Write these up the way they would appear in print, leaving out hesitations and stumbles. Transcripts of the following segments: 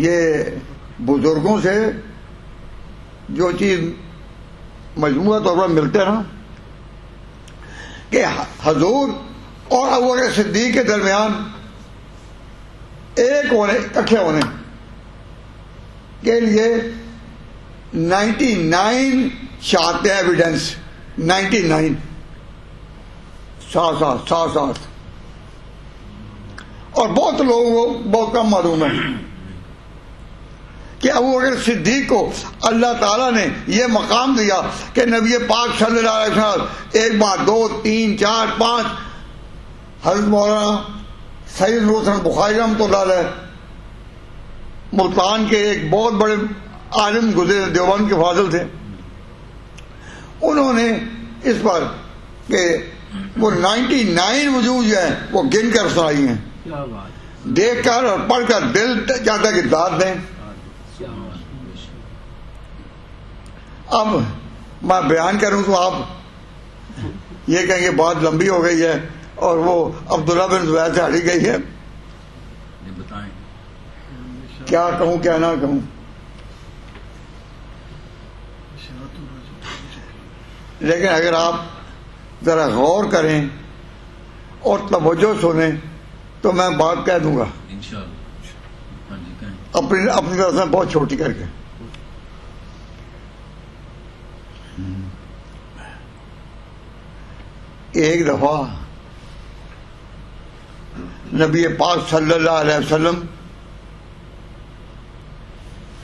یہ بزرگوں سے جو چیز مجموعہ طور پر ملتے ہیں نا کہ حضور اور ابو بکر صدیق کے درمیان ایک ہونے اکٹھے ہونے کے لیے 99 چاہتے ہیں ایویڈنس. 99 ساتھ اور بہت لوگوں کو بہت کم معلوم ہے کہ ابو بکر صدیق کو اللہ تعالیٰ نے یہ مقام دیا کہ نبی پاک صلی اللہ علیہ وسلم ایک بار 2 3 4 5 حضرت مولانا سید نور حسن بخاری رحمۃ اللہ علیہ ملتان کے ایک بہت بڑے عالم گزرے دیوبند کے فاضل تھے. انہوں نے اس پر کہ وہ 99 وجوہ جو ہیں وہ گن کر سنائی ہیں. دیکھ کر اور پڑھ کر دل چاہتا کہ داد دیں. اب میں بیان کروں تو آپ یہ کہیں گے بات لمبی ہو گئی ہے اور وہ عبداللہ بن زبیر سے ہٹی گئی ہے. کیا کہوں کیا نہ کہوں. لیکن اگر آپ ذرا غور کریں اور توجہ سنیں تو میں بات کہہ دوں گا اپنی طرف سے بہت چھوٹی کر کے. ایک دفعہ نبی پاک صلی اللہ علیہ وسلم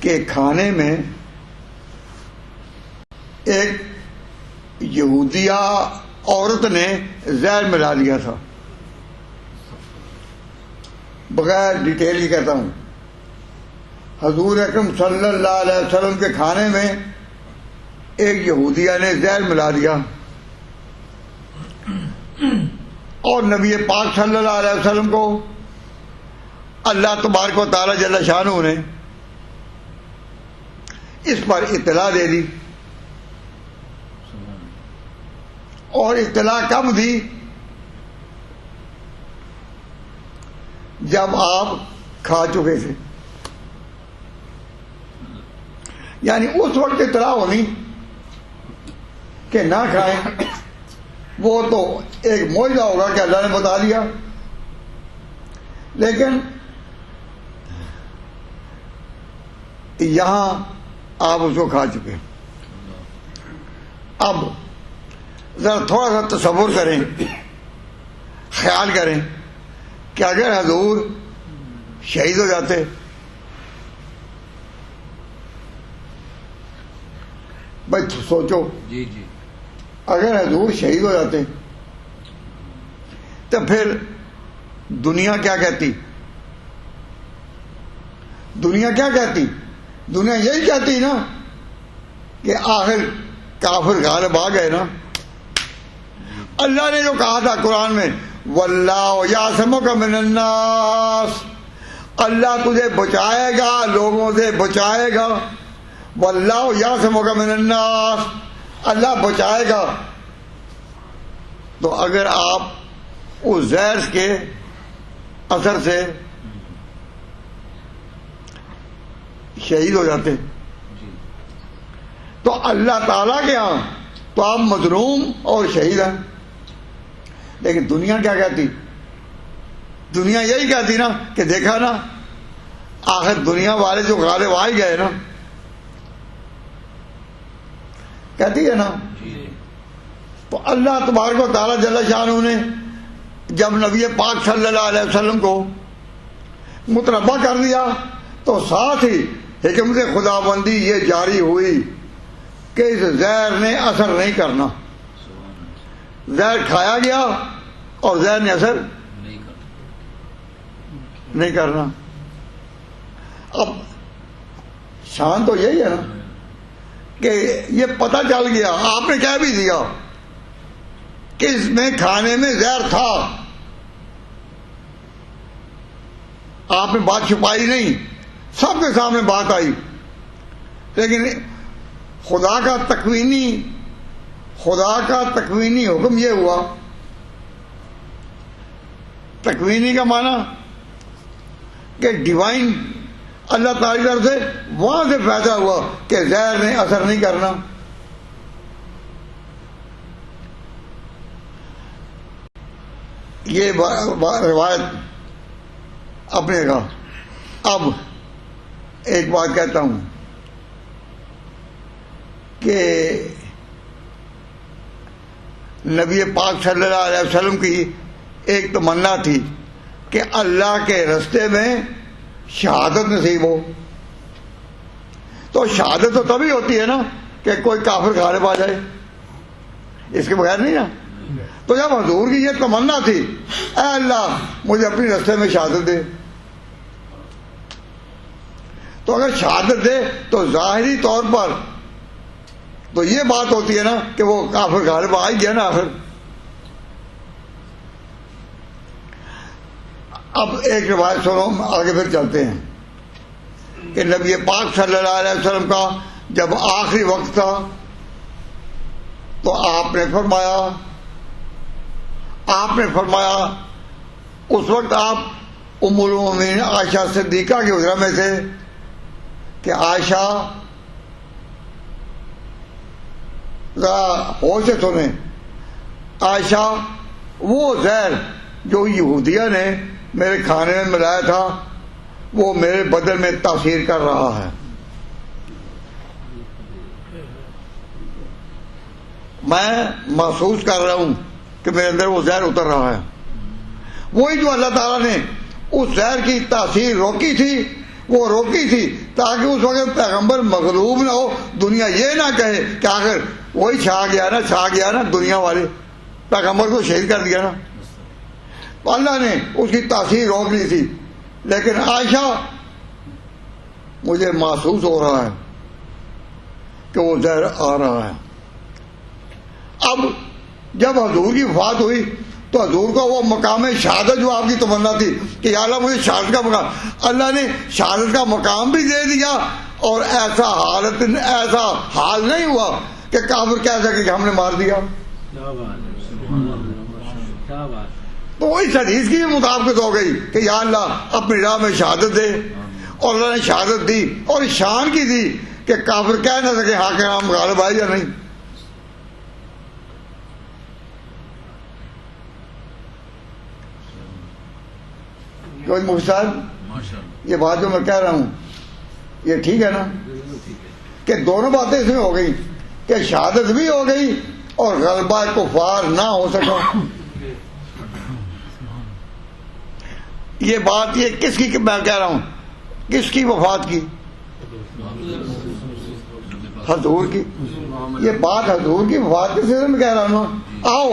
کے کھانے میں ایک یہودیہ عورت نے زہر ملا لیا تھا. بغیر ڈیٹیل ہی کہتا ہوں, حضور اکرم صلی اللہ علیہ وسلم کے کھانے میں ایک یہودیہ نے زہر ملا دیا اور نبی پاک صلی اللہ علیہ وسلم کو اللہ تبارک و تعالی جل شانہ نے اس پر اطلاع دے دی. اور اطلاع کب دی؟ جب آپ کھا چکے تھے. یعنی اس وقت اطلاع ہونی کہ نہ کھائیں وہ تو ایک معجزہ ہوگا کہ اللہ نے بتا دیا. لیکن یہاں آپ اس کو کھا چکے. اب ذرا تھوڑا سا تصور کریں, خیال کریں کہ اگر حضور شہید ہو جاتے بھائی سوچو, اگر حضور شہید ہو جاتے تو پھر دنیا کیا کہتی؟ دنیا کیا کہتی؟ دنیا یہی کہتی نا کہ آخر کافر غالب آ گئے نا. اللہ نے جو کہا تھا قرآن میں واللہ یعصمک من الناس, اللہ تجھے بچائے گا, لوگوں سے بچائے گا. واللہ یعصمک من الناس, اللہ بچائے گا. تو اگر آپ اس زہر کے اثر سے شہید ہو جاتے تو اللہ تعالیٰ کے ہاں تو آپ مظلوم اور شہید ہیں. لیکن دنیا کیا کہتی؟ دنیا یہی کہتی نا کہ دیکھا نا آخر دنیا والے جو غالب آ گئے نا, کہتی ہے نا. تو اللہ تبارک و تعالیٰ جل شانہ نے جب نبی پاک صلی اللہ علیہ وسلم کو متنبع کر دیا تو ساتھ ہی حکمت خدا بندی یہ جاری ہوئی کہ اس زہر نے اثر نہیں کرنا. زہر کھایا گیا اور زہر نے اثر نہیں کرنا. اب شان تو یہی ہے نا کہ یہ پتہ چل گیا, آپ نے کہہ بھی دیا کہ اس میں کھانے میں زہر تھا, آپ نے بات چھپائی نہیں, سب کے سامنے بات آئی. لیکن خدا کا تکوینی حکم یہ ہوا. تکوینی کا معنی کہ ڈیوائن اللہ تعالی کی طرف سے وہاں سے پیدا ہوا کہ زہر نے اثر نہیں کرنا. یہ روایت اپنے کا. اب ایک بات کہتا ہوں کہ نبی پاک صلی اللہ علیہ وسلم کی ایک تمنا تھی کہ اللہ کے رستے میں شہادت نصیب ہو. تو شہادت تو تبھی ہوتی ہے نا کہ کوئی کافر غالب آ جائے، اس کے بغیر نہیں نا. تو جب حضور کی یہ تمنا تھی اے اللہ مجھے اپنی رستے میں شہادت دے، تو اگر شہادت دے تو ظاہری طور پر تو یہ بات ہوتی ہے نا کہ وہ کافر غالب آ ہی گیا نا آخر. اب ایک روایت سنو، آگے پھر چلتے ہیں کہ نبی پاک صلی اللہ علیہ وسلم کا جب آخری وقت تھا تو آپ نے فرمایا اس وقت آپ ام المومنین عائشہ صدیقہ کے حجرہ میں تھے کہ عائشہ ذرا ہوش سے سنیں، عائشہ وہ زہر جو یہودیہ نے میرے کھانے میں ملایا تھا وہ میرے بدن میں تاثیر کر رہا ہے. میں محسوس کر رہا ہوں کہ میرے اندر وہ زہر اتر رہا ہے. وہی جو اللہ تعالیٰ نے اس زہر کی تاثیر روکی تھی وہ روکی تھی تاکہ اس وقت پیغمبر مغلوب نہ ہو، دنیا یہ نہ کہے کہ آخر وہی چھا گیا نا دنیا والے پیغمبر کو شہید کر دیا نا. تو اللہ نے اس کی تاثیر روک لی تھی. لیکن عائشہ مجھے محسوس ہو رہا ہے کہ وہ زہر آ رہا ہے. اب جب حضور کی وفات ہوئی تو حضور کو وہ مقام شہادت جو آپ کی تمنا تھی کہ یا اللہ مجھے شہادت کا مقام، اللہ نے شہادت کا مقام بھی دے دیا اور ایسا حال نہیں ہوا کہ کافر کہہ سکے کہ ہم نے مار دیا. تو اس حدیث کی بھی مطابقت ہو گئی کہ یا اللہ اپنی راہ میں شہادت دے، اور اللہ نے شہادت دی اور شان کی دی کہ کافر کہہ نہ سکے ہاں کہ ہم غالب آئے یا نہیں. مفتی صاحب یہ بات جو میں کہہ رہا ہوں یہ ٹھیک ہے نا کہ دونوں باتیں اس میں ہو گئی کہ شہادت بھی ہو گئی اور غلبہ کفار نہ ہو سکا. یہ بات یہ کس کی میں کہہ رہا ہوں، کس کی وفات کی؟ حضور کی. یہ بات حضور کی وفات کے سلسلے میں کہہ رہا ہوں. آؤ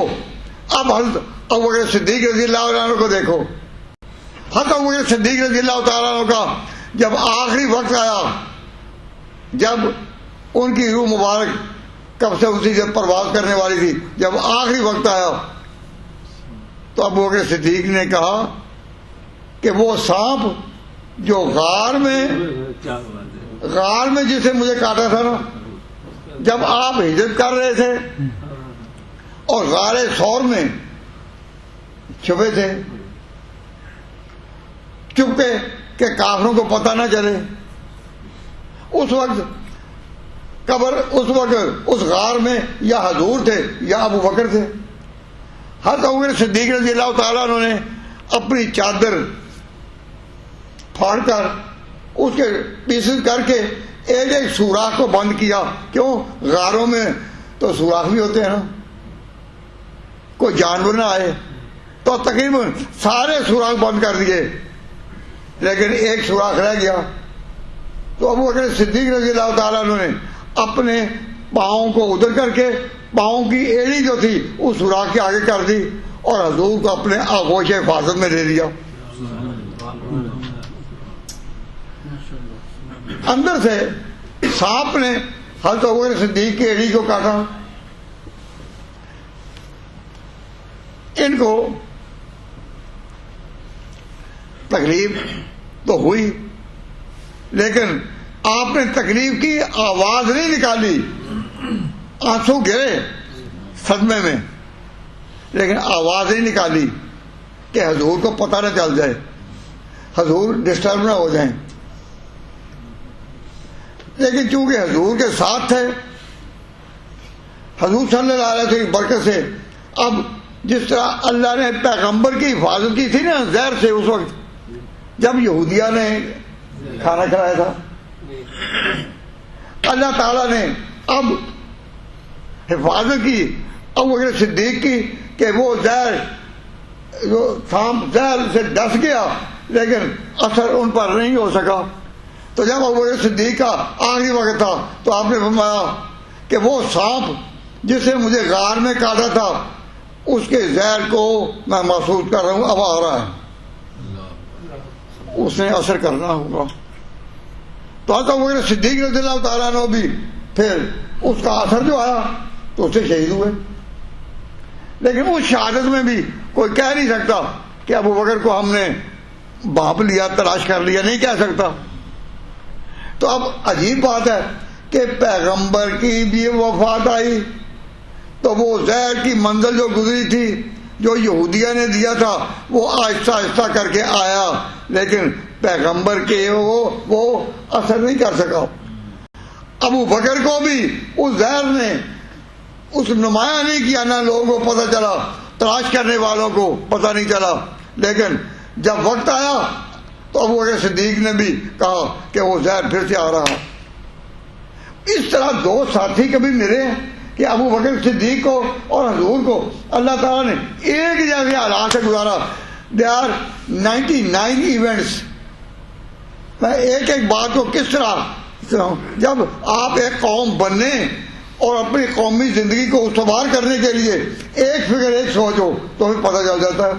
اب حضرت ابوبکر صدیق رضی اللہ عنہ کو دیکھو. حضرت ابوبکر صدیق رضی اللہ تعالیٰ عنہ کا جب آخری وقت آیا، جب ان کی روح مبارک کب سے اسی سے پرواز کرنے والی تھی، جب آخری وقت آیا تو ابوبکر صدیق نے کہا کہ وہ سانپ جو غار میں جسے مجھے کاٹا تھا نا، جب آپ ہجرت کر رہے تھے اور غار ثور میں چھپے تھے چپ کے کہ کافروں کو پتہ نہ چلے، اس وقت اس غار میں یا حضور تھے یا ابو بکر تھے. حضرت ابوبکر صدیق رضی اللہ تعالیٰ عنہ نے اپنی چادر پھاڑ کر اس کے پیسز کر کے ایک سوراخ کو بند کیا. کیوں؟ غاروں میں تو سوراخ بھی ہوتے ہیں نا، کوئی جانور نہ آئے، تو تقریباً سارے سوراخ بند کر دیے لیکن ایک سوراخ رہ گیا. تو ابوبکر صدیق رضی اللہ تعالیٰ عنہ نے اپنے پاؤں کو ادھر کر کے پاؤں کی ایڑی جو تھی اس سوراخ کے آگے کر دی اور حضور کو اپنے آغوش حفاظت میں لے لیا. اندر سے سانپ نے حضرت ابوبکر صدیق کی ایڑی کو کاٹا. ان کو تکلیف تو ہوئی لیکن آپ نے تکلیف کی آواز نہیں نکالی، آنسو گرے صدمے میں لیکن آواز نہیں نکالی کہ حضور کو پتہ نہ چل جائے، حضور ڈسٹرب نہ ہو جائیں. لیکن چونکہ حضور کے ساتھ تھے، حضور صلی اللہ علیہ وسلم کی برکت سے، اب جس طرح اللہ نے پیغمبر کی حفاظت کی تھی نا زہر سے اس وقت جب یہودیہ نے کھانا کھلایا تھا، اللہ تعالیٰ نے اب حفاظت کی ابو بکر صدیق کی کہ وہ زہر زہر سے ڈس گیا لیکن اثر ان پر نہیں ہو سکا. تو جب ابو بکر صدیق کا آخری وقت تھا تو آپ نے فرمایا کہ وہ سانپ جس نے مجھے غار میں کاٹا تھا اس کے زہر کو میں محسوس کر رہا ہوں، اب آ رہا ہے، اس نے اثر کرنا ہوگا. تو ابو بکر صدیق رضی اللہ تعالیٰ عنہ بھی پھر اس کا اثر جو آیا تو اس سے شہید ہوئے. لیکن اس شہادت میں بھی کوئی کہہ نہیں سکتا کہ ابو بکر کو ہم نے بھانپ لیا، تلاش کر لیا، نہیں کہہ سکتا. تو اب عجیب بات ہے کہ پیغمبر کی بھی وفات آئی تو وہ زہر کی منزل جو گزری تھی جو یہودیہ نے دیا تھا وہ آہستہ آہستہ کر کے آیا، لیکن پیغمبر کے وہ اثر نہیں کر سکا. ابو بکر کو بھی اس زہر نے اس نمایاں نہیں کیا، نہ لوگوں کو پتہ چلا، تلاش کرنے والوں کو پتہ نہیں چلا. لیکن جب وقت آیا تو ابو بکر صدیق نے بھی کہا کہ وہ زہر پھر سے آ رہا. اس طرح دو ساتھی کبھی ملے کہ ابو بکر صدیق کو اور حضور کو اللہ تعالیٰ نے ایک جیسے حالات سے گزارا. They are 99 events. میں ایک ایک بات کو کس طرح، جب آپ ایک قوم بننے اور اپنی قومی زندگی کو استوار کرنے کے لیے ایک فکر ایک سوچ ہو تو پھر پتہ چل جاتا ہے.